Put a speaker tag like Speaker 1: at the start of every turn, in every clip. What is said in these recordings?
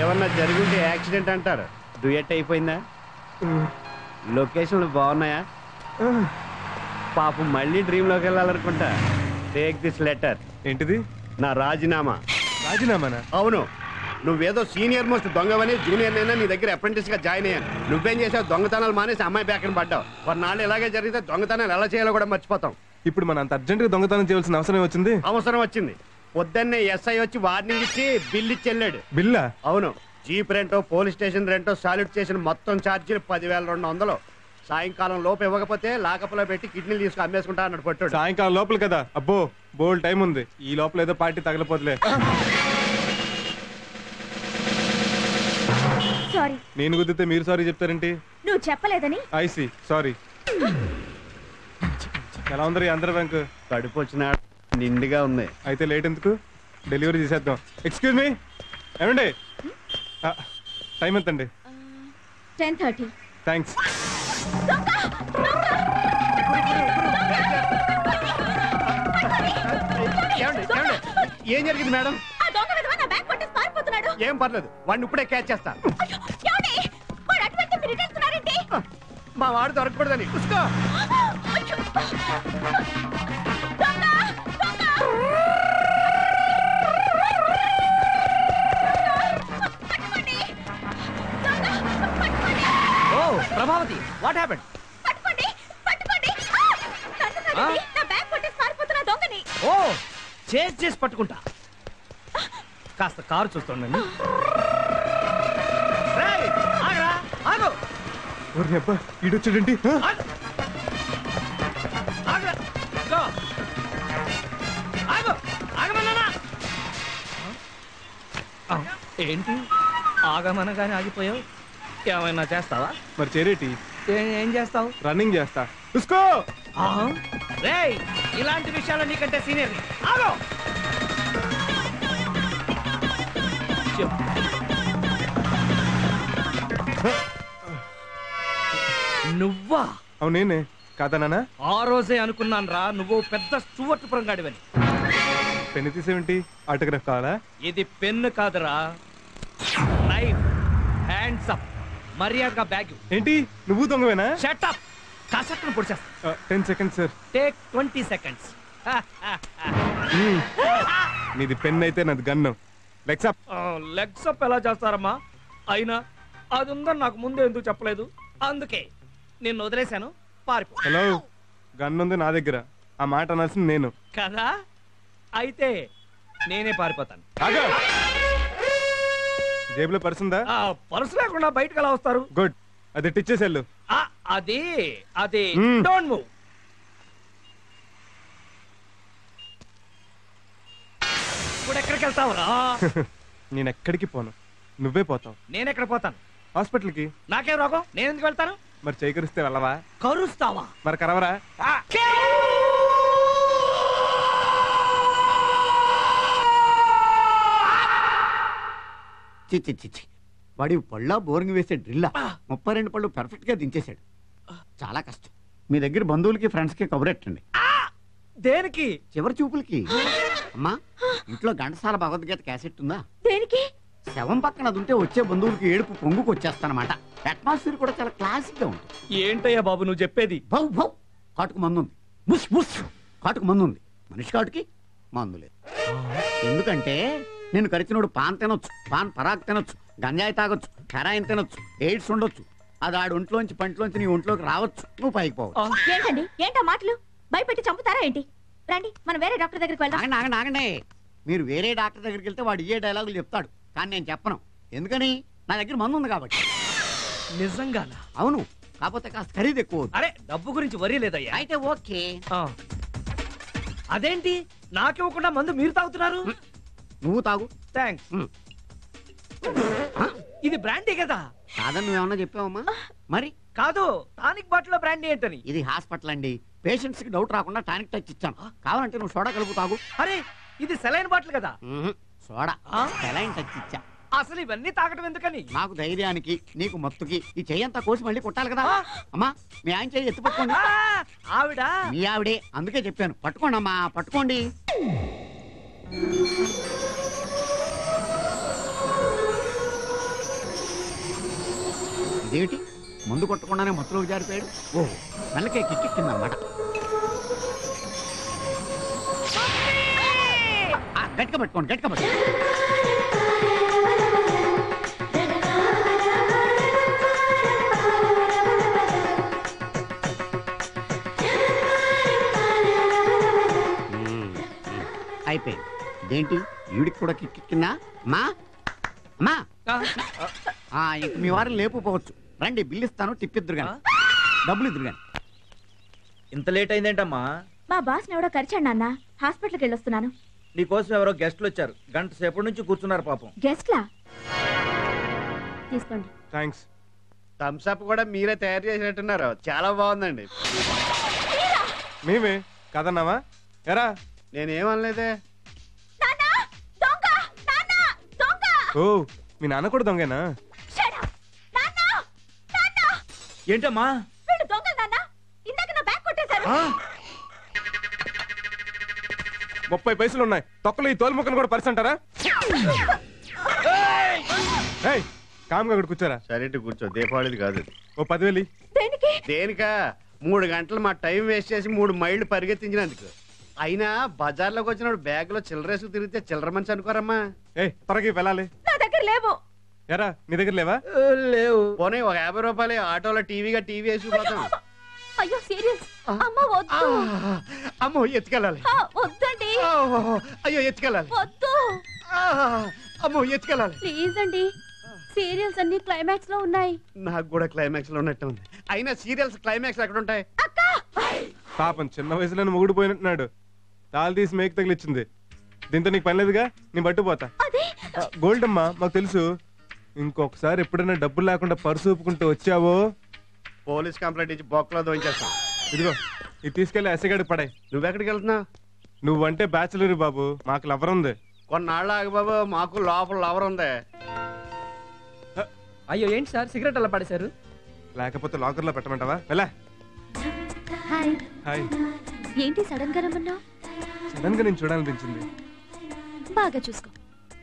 Speaker 1: ఏమన్నా జరుగుంటే యాక్సిడెంట్ అంటారు. డ్యూయట్ అయిపోయిందా? లొకేషన్లు బాగున్నాయా? పాపం మళ్ళీ డ్రీమ్ లోకి వెళ్ళాలనుకుంటా. Take this letter.
Speaker 2: ఏంటిది?
Speaker 1: నా రాజీనామా.
Speaker 2: రాజీనామానా?
Speaker 1: అవును. నువ్వేదో సీనియర్ మోస్ట్ దొంగవని జూనియర్ నైనా నీ దగ్గర అప్రెంటిస్ గా జాయిన్ అయ్యాను. నువ్వేం చేసావు? దొంగతనాలు మానేసి అమ్మాయి బ్యాక్ని పడ్డావు. కొన్నాళ్ళు ఇలాగే జరిగితే దొంగతనాలు ఎలా చేయాలో కూడా మర్చిపోతాం.
Speaker 2: ఇప్పుడు మన అంత అర్జెంట్ గా దొంగతనం చేయాల్సిన అవసరం వచ్చింది.
Speaker 1: అవసరం వచ్చింది. పొద్దున్నే ఎస్ఐ వచ్చి వార్నింగ్ ఇచ్చి బిల్ ఇచ్చి వెళ్ళాడు.
Speaker 2: బిల్లా?
Speaker 1: అవును. జీప్ రెంటో, పోలీస్ స్టేషన్ రెంటో, సాల్యూట్ చేసిన మొత్తం ఛార్జీలు 10,200. సాయంకాలం లోపు ఇవ్వకపోతే లాకప్లో పెట్టి కిడ్నీలు తీసుకు అమ్మేసుకుంటా అన్నట్టు పట్టాడు.
Speaker 2: సాయంకాలం లోపల కదా? అబ్బో బోల్ టైం ఉంది. ఈ లోపల ఏదో పార్టీ తగలపోతులే.
Speaker 3: సారీ.
Speaker 2: నేను గుద్దితే మీరు సారీ చెప్తారేంటి?
Speaker 3: నువ్వు చెప్పలేదని.
Speaker 2: I see sorry. ఎలా ఉందరు ఆంధ్ర బ్యాంక్?
Speaker 1: కడుపు వచ్చిన నిండుగా ఉంది.
Speaker 2: అయితే లేట్ ఎందుకు? డెలివరీ చేసేద్దాం. ఎక్స్క్యూజ్ మీ, ఏమండి టైం ఎంతండి?
Speaker 3: 10:30.
Speaker 2: థ్యాంక్స్.
Speaker 1: ఏం జరిగింది మేడం? ఏం పర్లేదు, వాడిని ఇప్పుడే క్యాచ్ చేస్తా. మా వాడు దొరకకూడదని.
Speaker 4: Prabhavati, what happened? ఓ, చేసి పట్టుకుంటా. కాస్త కారు చూస్తుండండి.
Speaker 2: ఈడొచ్చాడండి.
Speaker 4: ఏంటి ఆగమనగానే ఆగిపోయావు? ఏమైనా చేస్తావా?
Speaker 2: మరి చేరేటి?
Speaker 4: ఏం చేస్తావు?
Speaker 2: రన్నింగ్ చేస్తా. చూసుకో.
Speaker 4: రేయ్, ఇలాంటి విషయాలు నీకంటే సీనియర్. ఆగో. నువ్వా?
Speaker 2: అవును నేనే. కాదా నాన్న?
Speaker 4: ఆ రోజే అనుకున్నాను రా, నువ్వు పెద్ద స్టూవర్ట్ పురంగాడివని.
Speaker 2: పెన్ను తీసేమిటి? ఆటోగ్రాఫ్ కావాలా?
Speaker 4: ఇది పెన్ను కాదురా, నైఫ్. Hands up. మర్యాదగా బ్యాగ్.
Speaker 2: ఏంటి నువ్వు దొంగవేనా?
Speaker 4: Shut up. కాసక్కను పొడిచేస్తా.
Speaker 2: 10 seconds సార్.
Speaker 4: Take 20 seconds.
Speaker 2: నీది పెన్ అయితే నాది gun. Legs up.
Speaker 4: Legs up ఎలా చేస్తారమ్మా? అయినా అది ఉందని నాకు ముందే ఎందుకు చెప్పలేదు? అందుకే నిన్ను వదిలేశాను, పారిపో.
Speaker 2: హలో, గన్ ఉంది నా దగ్గర. ఆ మాట అనాల్సింది నేను
Speaker 4: కదా. అయితే నేనే పారిపోతాను.
Speaker 2: జేబులో పర్సుందా?
Speaker 4: పర్సు లేకుండా బయటకు ఎలా వస్తారు?
Speaker 2: గుడ్, అది టిచ్చేసెళ్ళు.
Speaker 4: అది అది డోంట్ మూవ్. ఇప్పుడు ఎక్కడికి వెళ్తావురా?
Speaker 2: నేను ఎక్కడికి పోను, నువ్వే పోతావు.
Speaker 4: నేను ఎక్కడ పోతాను?
Speaker 2: హాస్పిటల్కి.
Speaker 4: నాకేం రోగం? నేను ఎందుకు వెళ్తాను?
Speaker 2: మరి చేయి కరిస్తే వెళ్ళవా?
Speaker 4: కరుస్తావా?
Speaker 2: మరి కరవరా?
Speaker 5: చిచ్చి వాడి పళ్ళ బోరింగ్ వేసే డ్రిల్లా 32 పళ్ళు పర్ఫెక్ట్ గా దించేశాడు. చాలా కష్టం. మీ దగ్గర బంధువులకి ఫ్రెండ్స్ కి కబురెట్టండి.
Speaker 4: దేనికి?
Speaker 5: చివరి చూపులకి. అమ్మా, ఇంట్లో ఘంటసాల భగవద్గీత క్యాసెట్ ఉందా?
Speaker 3: దేనికి?
Speaker 5: శవం పక్కన అది ఉంటే వచ్చే బంధువులకి ఏడుపు పొంగుకు వచ్చేస్తానమాట. అట్మాస్ఫియర్ కూడా చాలా క్లాసిక్ గా ఉంటుంది.
Speaker 4: ఏంటయ్యా బాబు నువ్వు చెప్పేది?
Speaker 5: భౌ భౌ కాటుకు మందు ఉంది. బుస్ బుస్ కాటుకు మందు ఉంది. మనిషి కాటుకి మందు లేదు. ఎందుకంటే నేను కరిచినోడు పాన్ తినొచ్చు, పాన్ పరాగ్ తినొచ్చు, గంజాయి తాగొచ్చు, హెరాయిన్ తినొచ్చు, ఎయిడ్స్ ఉండొచ్చు. అది ఆడి ఒంట్లోంచి పంటలోంచి నీ ఒంట్లోకి రావచ్చు, నువ్వు పైకి పోవచ్చు.
Speaker 3: ఏంటండి ఏంటా మాటలు? భయపెట్టి చంపుతారా ఏంటి? రండి మనం వేరే డాక్టర్ దగ్గరికి వెళ్దాం.
Speaker 5: ఆగండి ఆగండి. మీరు వేరే డాక్టర్ దగ్గరికి వెళ్తే వాడు ఏ డైలాగులు చెప్తాడు, కానీ నేను చెప్పను. ఎందుకని? నా దగ్గర మందు ఉంది కాబట్టి.
Speaker 4: నిజంగానా?
Speaker 5: అవును, కాకపోతే కాస్త ఖరీదు ఎక్కువ.
Speaker 4: అరే డబ్బు గురించి వరీ లేదయ్యా.
Speaker 5: అయితే ఓకే.
Speaker 4: అదేంటి నాకివ్వకుండా మందు మీరు తాగుతున్నారు?
Speaker 5: నువ్వు తాగు.
Speaker 4: థ్యాంక్స్. ఇది బ్రాండీ కదా?
Speaker 5: కాదని నువ్వేమన్నా చెప్పావమ్మా? మరి
Speaker 4: కాదు, టానిక్ బాటిల్ లో బ్రాండీ ఏంటని.
Speaker 5: ఇది హాస్పిటల్ అండి, పేషెంట్స్ కి డౌట్ రాకుండా టానిక్ టచ్ ఇచ్చాను. కావాలంటే నువ్వు సోడా కలుపు తాగు.
Speaker 4: అరే ఇది సెలైన్ బాటిల్ కదా?
Speaker 5: సోడా సెలైన్ టచ్ ఇచ్చా.
Speaker 4: అసలు ఇవన్నీ తాగడం ఎందుకని?
Speaker 5: నాకు ధైర్యానికి, నీకు మత్తుకి. ఈ చెయ్యంతా కోసి మళ్ళీ కొట్టాలి కదా. అమ్మా, మీ ఆయన చెయ్యి ఎత్తి పట్టుకోండి.
Speaker 4: ఆవిడ?
Speaker 5: మీ ఆవిడే, అందుకే చెప్పాను. పట్టుకోండి అమ్మా, పట్టుకోండి. ఇదేమిటి మందు కొట్టకుండానే మత్తులోకి జారిపోయాడు? ఓ మెల్లకే కిక్కిందన్నమాట. గట్టిగా పట్టుకోండి, గట్టిగా పట్టుకోండి. అయిపోయింది. ఇదేంటి ఈవిడికి కూడా కిక్కిందా? అమ్మా అమ్మా, ఇంక మీ వారిని లేపుకోవచ్చు. రండి, బిల్లు ఇస్తాను, టిప్పిద్దరు కానీ, డబ్బులు ఇద్దరు కానీ.
Speaker 6: ఇంత లేట్ అయిందేంటమ్మా?
Speaker 3: మా బాస్ ఎవడో కరిచాడు నాన్న, హాస్పిటల్కి వెళ్ళొస్తున్నాను.
Speaker 6: నీకోసం ఎవరో గెస్ట్లు వచ్చారు, గంట సేపటి నుంచి కూర్చున్నారు పాపం.
Speaker 3: గెస్ట్లా? తీసుకోండి.
Speaker 2: థ్యాంక్స్.
Speaker 1: థమ్స్ అప్ కూడా మీరే తయారు చేసినట్టున్నారు, చాలా బాగుందండి.
Speaker 2: మేమే కదన్నావా? ఎరా
Speaker 1: నేనేమనలేదే.
Speaker 2: ఓ మీ నాన్న కూడా దొంగేనా?
Speaker 6: ఏంటమ్మా?
Speaker 2: 30 పైసలు ఉన్నాయి, తొక్కలు ఈ తోలు ముక్కలు కూడా పరిసంటారా? కామ్గా అక్కడ కూర్చోరా.
Speaker 1: సరే కూర్చో, దీపావళిది కాదు.
Speaker 2: ఓ 10,000.
Speaker 1: దేనికా? 3 గంటలు మా టైం వేస్ట్ చేసి 3 మైళ్ళు పరిగెత్తించినందుకు. అయినా బజార్లోకి వచ్చినప్పుడు బ్యాగ్ లో చిల్లరేసుకు తిరిగితే చిల్లర మంచి అనుకోరమ్మా.
Speaker 2: త్వరగా వెళ్ళాలి.
Speaker 3: నా దగ్గర లేవు.
Speaker 2: ఎరా నీ దగ్గర లేవా?
Speaker 6: లేవు.
Speaker 1: పోనీ ఒక 50 రూపాయలు ఆటోలో టీవీ వేసుకుపోతాం.
Speaker 3: అయ్యో సీరియస్. అమ్మ వద్దు.
Speaker 1: అమ్మో ఎత్తుకెళ్ళాలి.
Speaker 3: వద్దండి.
Speaker 1: అయ్యో ఎత్తుకెళ్ళాలి.
Speaker 3: వద్దు.
Speaker 1: అమ్మో ఎత్తుకెళ్ళాలి.
Speaker 3: ప్లీజ్ అండి, సీరియల్స్ అన్ని క్లైమాక్స్ లో ఉన్నాయి.
Speaker 1: నాకు కూడా క్లైమాక్స్ లో ఉన్నట్టు ఉంది. అయినా సీరియల్స్ క్లైమాక్స్ ఎక్కడ ఉంటాయి?
Speaker 2: పాపం చిన్న వయసులో మొగుడు పోయినట్టున్నాడు, తాళి తీసి మేకు తగిలిచ్చింది. దీంతో నీకు పని లేదుగా, నేను పట్టుపోతా. గోల్డ్ అమ్మా, మాకు తెలుసు. ఇంకొకసారి ఎప్పుడైనా డబ్బులు లేకుండా పర్సు ఊపుకుంటూ వచ్చావో
Speaker 1: పోలీస్ కంప్లైంట్ ఇచ్చి బొక్కలో దోయించేస్తాం.
Speaker 2: ఇదిగో ఇది తీసుకెళ్లి ఎస్ఐగాడికి పడాయి.
Speaker 1: నువ్వెక్కడికి వెళ్తున్నావు?
Speaker 2: నువ్వంటే బ్యాచులర్ బాబు, మాకు లవర్ ఉంది.
Speaker 1: కొన్నాళ్ళు ఆగు బాబు, మాకు లోపల లవర్ ఉంది.
Speaker 4: అయ్యో ఏంటి సార్ సిగరెట్ అలా పడేశారు?
Speaker 2: లేకపోతే లాకర్ లో పెట్టమంటావా? వెళ్ళా.
Speaker 3: హాయ్.
Speaker 2: హాయ్.
Speaker 3: ఏంటి సడన్ గా రమ్మన్నావు?
Speaker 2: సడన్ గా నేను చూడాలనిపించింది.
Speaker 3: బాగా చూసుకో.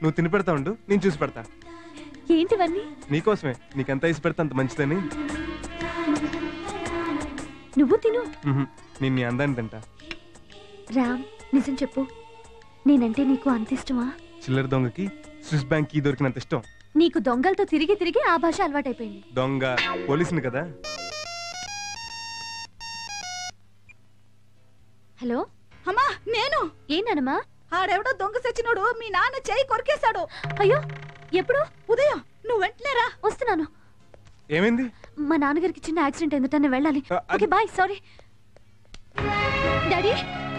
Speaker 2: నువ్వు తిని పెడతా ఉండు, నేను చూసి పెడతా.
Speaker 3: ఏంటివన్నీ?
Speaker 2: నీకోసమే, నీకెంత ఇసి పెడతా అంత మంచిదని.
Speaker 3: నువ్వు తిను.
Speaker 2: నేను నీ అందాన్ని తింటా.
Speaker 3: రామ్, నిజం చెప్పు, నేనంటే నీకు అంత ఇష్టమా?
Speaker 2: చిల్లర దొంగకి స్విస్ బ్యాంక్ కీ దొరికినంత ఇష్టం.
Speaker 3: నీకు దొంగలతో తిరిగి తిరిగి ఆ భాష అలవాటైపోయింది.
Speaker 2: దొంగ పోలీసుని కదా.
Speaker 3: హలో
Speaker 7: అమ్మా, నేను.
Speaker 3: ఏంటనమ్మా?
Speaker 7: ఆడెవడో దొంగ సచ్చినోడు మీ నాన్న చేయి కొరికేశాడు.
Speaker 3: అయ్యో, ఎప్పుడు?
Speaker 7: ఉదయం. నువ్వు వెంటనేరా.
Speaker 3: వస్తున్నాను.
Speaker 2: ఏమైంది?
Speaker 3: మా నాన్నగారికి చిన్న యాక్సిడెంట్ అయిందట, నేను వెళ్ళాలి. Okay bye. Sorry daddy.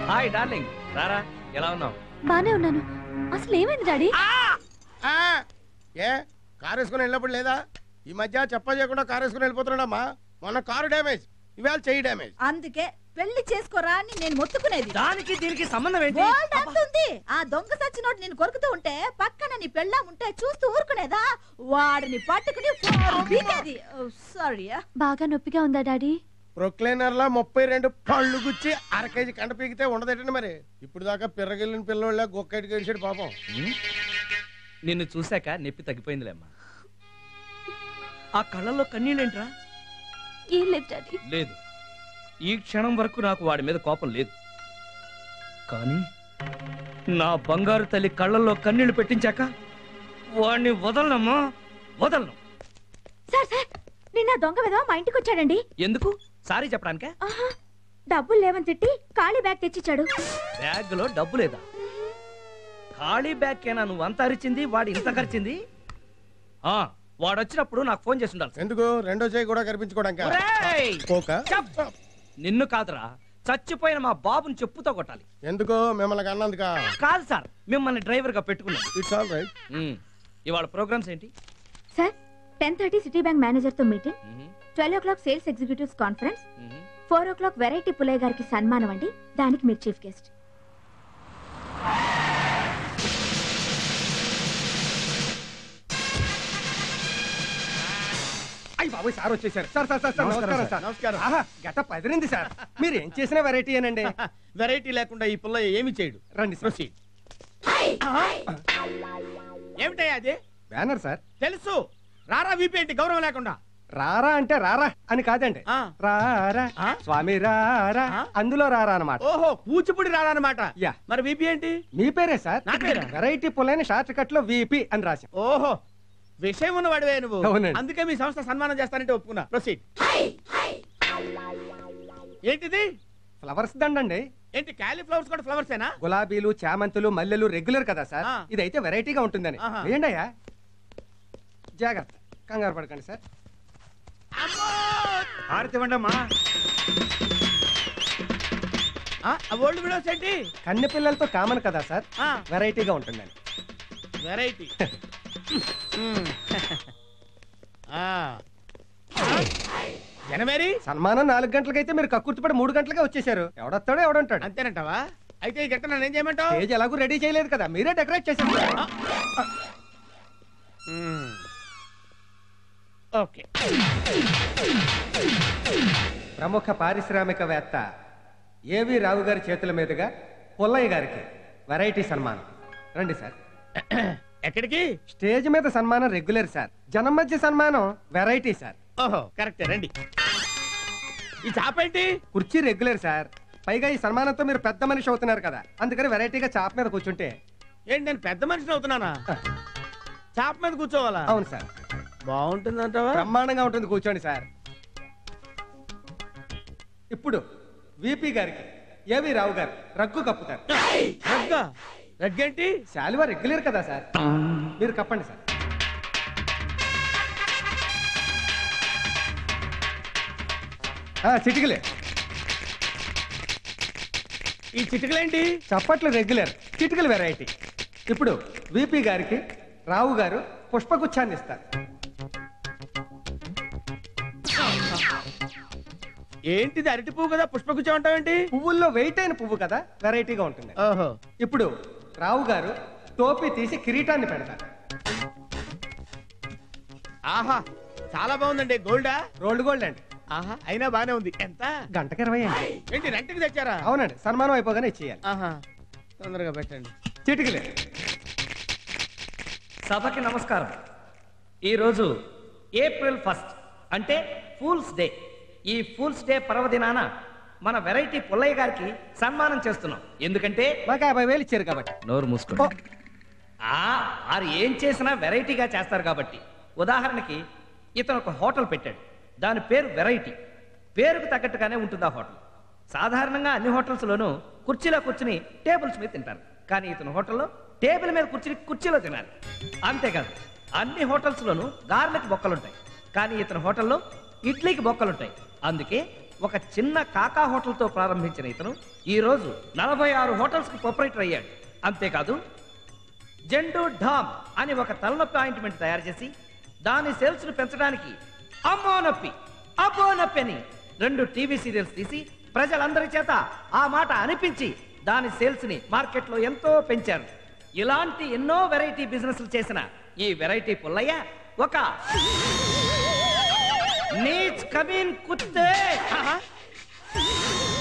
Speaker 4: Hi darling, రారా. ఎలా ఉన్నావు?
Speaker 3: బానే ఉన్నాను. అసలు ఏమైంది డాడీ?
Speaker 8: ఏ కారు వేసుకుని వెళ్ళినప్పుడు లేదా? ఈ మధ్య చెప్ప చేయకుండా కారు వేసుకుని వెళ్ళిపోతున్నాడమ్మా. మొన్న కారు డ్యామేజ్, ఇవాళ చెయ్యి డ్యామేజ్.
Speaker 7: అందుకే పెళ్లి చేసుకోరా అని నేను మొత్తుకునేది.
Speaker 4: దానికి దీనికి సంబంధం ఏంటి?
Speaker 7: గోల్డ్ అంతుంది. ఆ దొంగ సచ్చినోడు నేను కొరుకుతూ ఉంటే పక్కన నీ పెళ్ళాం ఉంటే చూస్తూ ఊరుకునేదా? వాడిని పట్టుకుని పీకేది. సారీ.
Speaker 3: బాగా నొప్పిగా ఉందా డాడీ?
Speaker 8: ప్రొక్లైనర్ లా 32 పళ్ళు గుచ్చి 1/2 కేజీ కంట పీకితే ఉండదేటండి మరి. ఇప్పుడు దాకా పిర్రగిల్లిన పిల్లల గొక్కటికి గడిచాడు పాపం.
Speaker 4: నిన్ను చూశాక నొప్పి తగ్గిపోయిందిలేమ్మా. ఆ కళ్ళల్లో కన్నీళ్ళేంట్రా?
Speaker 3: ఏం లేదు డాడీ.
Speaker 4: లేదు, ఈ క్షణం వరకు నాకు వాడి మీద కోపం లేదు. కానీ నా బంగారు తల్లి కళ్ళల్లో కన్నీళ్లు పెట్టించాక వాడిని వదలనమ్మా, వదలను.
Speaker 3: సార్ సార్, నిన్న దొంగ విధవ మా ఇంటికి వచ్చాడండి.
Speaker 4: ఎందుకు? సారీ చెప్పడానికే?
Speaker 3: డబ్బులు లేవని తిట్టి ఖాళీ బ్యాగ్ తెచ్చిచ్చాడు.
Speaker 4: బ్యాగ్ లో డబ్బు లేదా? ఖాళీ బ్యాగ్ కేనా నువ్వు అంత అరిచింది, వాడు ఇంత ఖర్చింది? వాడు వచ్చినప్పుడు నాకు ఫోన్ చేసి ఉండాలి.
Speaker 8: ఎందుకు? రెండో చేయి కూడా కనిపించుకోవడానికి.
Speaker 4: నిన్ను కాదురా, చచ్చిపోయిన మా బాబుని చెప్పుతో కొట్టాలి.
Speaker 8: ఎందుకు? మిమ్మల్ని అన్నందుక
Speaker 4: కాదు సార్, మిమ్మల్ని డ్రైవర్ గా పెట్టుకున్నాను.
Speaker 8: It's all right.
Speaker 4: ఇవాళ ప్రోగ్రామ్స్ ఏంటి
Speaker 3: సార్? 10:30 సిటీ బ్యాంక్ మేనేజర్ తో meeting, 12 o'clock sales executives conference, 4 o'clock variety Pullayya గారికి సన్మానం అండి. దానికి మీరు చీఫ్ గెస్ట్.
Speaker 9: అయ్యి బాబు, సార్ వచ్చేసారు. సార్ సార్ సార్ నమస్కారం సార్. నమస్కారం. గత 10 నుంచి సార్. మీరు ఏం చేసిన వెరైటీ ఏనండి.
Speaker 8: వెరైటీ లేకుండా ఈ పుల్ల ఏమి చేయడు.
Speaker 9: రండి ప్రొసీడ్.
Speaker 8: ఏమిటయ్యా అది?
Speaker 9: Banner sir.
Speaker 8: తెలుసు. రారా వీపేంటి గౌరవం లేకుండా.
Speaker 9: రారా అంటే రారా అని కాదండి, రారా స్వామి రారా అందులో రారా అన్నమాట.
Speaker 8: ఓహో కూచిపూడి రానమాట.
Speaker 9: యా.
Speaker 8: మరి వీపీ ఏంటి?
Speaker 9: మీ పేరే సార్.
Speaker 8: నా పేరా?
Speaker 9: వెరైటీ పుల్లైన షార్ట్ కట్ లో విపి అని రాసి.
Speaker 8: ఓహో విషయం ఉన్నవాడివే నువ్వు.
Speaker 9: అవునండి.
Speaker 8: అందుకే మీ సంస్థ సన్మానం చేస్తానంటే ఒప్పుకున్నా. ప్రొసీడ్. ఏంటిది?
Speaker 9: ఫ్లవర్స్ దండండి.
Speaker 8: ఏంటి కాలీఫ్లవర్స్ కూడా ఫ్లవర్స్ ఏనా?
Speaker 9: గులాబీలు, చామంతులు, మల్లెలు రెగ్యులర్ కదా సార్,
Speaker 8: ఆ.
Speaker 9: ఇదైతే వెరైటీగా ఉంటుందని.
Speaker 8: ఆహా.
Speaker 9: వేయండి అయ్యా, జాగ్రత్త, కంగారు పడకండి సార్.
Speaker 6: హారతివ్వండమ్మా.
Speaker 8: ఓల్డ్ విడోస్ ఏంటి?
Speaker 9: కన్నె పిల్లలతో కామన్ కదా సార్,
Speaker 8: ఆ.
Speaker 9: వెరైటీగా ఉంటుందని.
Speaker 8: వెరైటీ. జనమేరి
Speaker 9: సన్మానం 4 గంటలకైతే మీరు కక్కుర్తిపడి 3 గంటలకే వచ్చేసారు. ఎవడొస్తాడో ఎవడంటాడు.
Speaker 8: అంతేనంటావా? అయితే ఈ గంట నన్ను ఏం చేయమంటావు?
Speaker 9: స్టేజ్ ఎలాగూ రెడీ చేయలేదు కదా, మీరే డెకరేట్ చేశారు.
Speaker 8: ఓకే.
Speaker 9: ప్రముఖ పారిశ్రామికవేత్త ఏవి రావు గారి చేతుల మీదుగా పుల్లయ్య గారికి వెరైటీ సన్మానం. రండి సార్.
Speaker 8: ఎక్కడికి?
Speaker 9: స్టేజ్ మీద సన్మానం రెగ్యులర్ సార్, జనం మధ్య సన్మానం వెరైటీ సార్.
Speaker 8: ఓహో కరెక్టే, రండి. ఈ చాప ఏంటి?
Speaker 9: కుర్చీ రెగ్యులర్ సార్, పైగా ఈ సన్మానంతో మీరు పెద్ద మనిషి అవుతున్నారు కదా, అందుకని వెరైటీగా చాప మీద కూర్చుంటే.
Speaker 8: ఏంటి నేను పెద్ద మనిషిని అవుతున్నానా? చాప మీద కూర్చోవాలా?
Speaker 9: అవును సార్.
Speaker 8: బాగుంటుంది అంటావా?
Speaker 9: బ్రహ్మాండంగా ఉంటుంది, కూర్చోండి సార్. ఇప్పుడు విపి గారికి ఏవి రావు గారు రగ్గు కప్పుతారు.
Speaker 8: రగ్గా? రగ్గేంటి?
Speaker 9: శాలువా రెగ్యులర్ కదా సార్, మీరు కప్పండి సార్. చిటికలే.
Speaker 8: ఈ చిటికలేంటి?
Speaker 9: చప్పట్లు రెగ్యులర్, చిటికలు వెరైటీ. ఇప్పుడు విపి గారికి రావు గారు పుష్పగుచ్చాన్ని ఇస్తారు.
Speaker 8: ఏంటిది? అరటి పువ్వు కదా, పుష్పగుచ్చం అంటావేంటి?
Speaker 9: పువ్వుల్లో వెయిట్ అయిన పువ్వు కదా, వెరైటీగా ఉంటుంది.
Speaker 8: ఓహో.
Speaker 9: ఇప్పుడు రావు గారు టోపీ తీసి కిరీటాన్ని పెడతారు.
Speaker 8: ఆహా చాలా బాగుందండి. గోల్డా?
Speaker 9: రోల్డ్ గోల్డ్ అండి.
Speaker 8: ఆహా అయినా బానే ఉంది. ఎంత?
Speaker 9: గంటకి 20 అండి.
Speaker 8: ఏంటి రెంట్కి తెచ్చారా?
Speaker 9: అవునండి, సన్మానం అయిపోగానే ఇచ్చేయాలి.
Speaker 8: ఆహా తొందరగా పెట్టండి.
Speaker 9: చిటికలే.
Speaker 4: సభకి నమస్కారం. ఈరోజు ఏప్రిల్ 1 అంటే ఫూల్స్ డే. ఈ ఫూల్స్ డే పర్వదినాన మన వెరైటీ పుల్లయ్య గారికి సన్మానం చేస్తున్నాం. ఎందుకంటే
Speaker 9: మాకు 50,000 ఇచ్చారు కాబట్టి.
Speaker 4: నోరు మూసుకో. వారు ఏం చేసినా వెరైటీగా చేస్తారు కాబట్టి. ఉదాహరణకి ఇతను ఒక హోటల్ పెట్టాడు, దాని పేరు వెరైటీ. పేరుకు తగ్గట్టుగానే ఉంటుంది ఆ హోటల్. సాధారణంగా అన్ని హోటల్స్లోనూ కుర్చీలో కూర్చుని టేబుల్స్ మీద తింటారు, కానీ ఇతను హోటల్లో టేబుల్ మీద కూర్చుని కుర్చీలో తినాలి. అంతేకాదు, అన్ని హోటల్స్లోనూ గార్లిక్ బొక్కలుంటాయి, కానీ ఇతను హోటల్లో ఇడ్లీకి బొక్కలుంటాయి. అందుకే ఒక చిన్న కాకా హోటల్తో ప్రారంభించిన ఇతను ఈరోజు 46 హోటల్స్కి ప్రొపరేటర్ అయ్యాడు. అంతేకాదు, జెండు ఢామ్ అని ఒక తలనొప్పి ఆయింట్మెంట్ తయారు చేసి దాని సేల్స్ను పెంచడానికి అమ్మో నొప్పి అబ్బో నొప్పి అని 2 టీవీ సీరియల్స్ తీసి ప్రజలందరి చేత ఆ మాట అనిపించి దాని సేల్స్ని మార్కెట్లో ఎంతో పెంచారు. ఇలాంటి ఎన్నో వెరైటీ బిజినెస్లు చేసిన ఈ వెరైటీ పుల్లయ్య ఒక నీచ్ కమీన్ కుత్తే,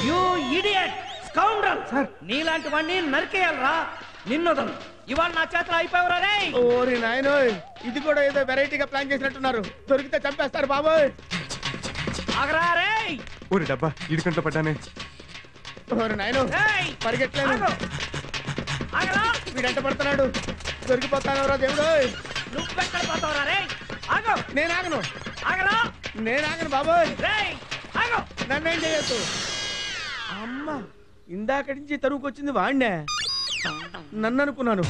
Speaker 4: యు ఇడియట్ స్కౌండ్రల్, నీలాంటి వాడిని నరికేయాలరా. నిన్నొదలు, ఇవాళ నా చేతిలో అయిపోయావరా రే.
Speaker 8: ఓరి నాయనోయ్, ఇది కూడా ఏదో వెరైటీగా ప్లాన్ చేసినట్టున్నారు. దొరికితే చంపేస్తారు బాబోయ్.
Speaker 4: ఆగరా రే.
Speaker 2: ఊరి డబ్బా ఇడికంట పడ్డానే.
Speaker 8: ఓరి నాయనో,
Speaker 4: ఏయ్,
Speaker 8: పరిగెట్లేదు.
Speaker 4: ఆగరా.
Speaker 8: వీడంట పడుతున్నాడు. దొరికిపోతానవరా దేవుడు.
Speaker 4: నువ్వెక్కడ పోతావురా రే. ఆగో.
Speaker 8: నేను ఆగను.
Speaker 4: ఆగరా.
Speaker 8: నేను ఆగను బాబోయ్.
Speaker 4: రేయ్, ఆగో.
Speaker 8: నన్నేం చేయొద్దు. అమ్మా, ఇందాక నుంచి తరువుకొచ్చింది వాణ్ణే. నన్ను అనుకున్నాను.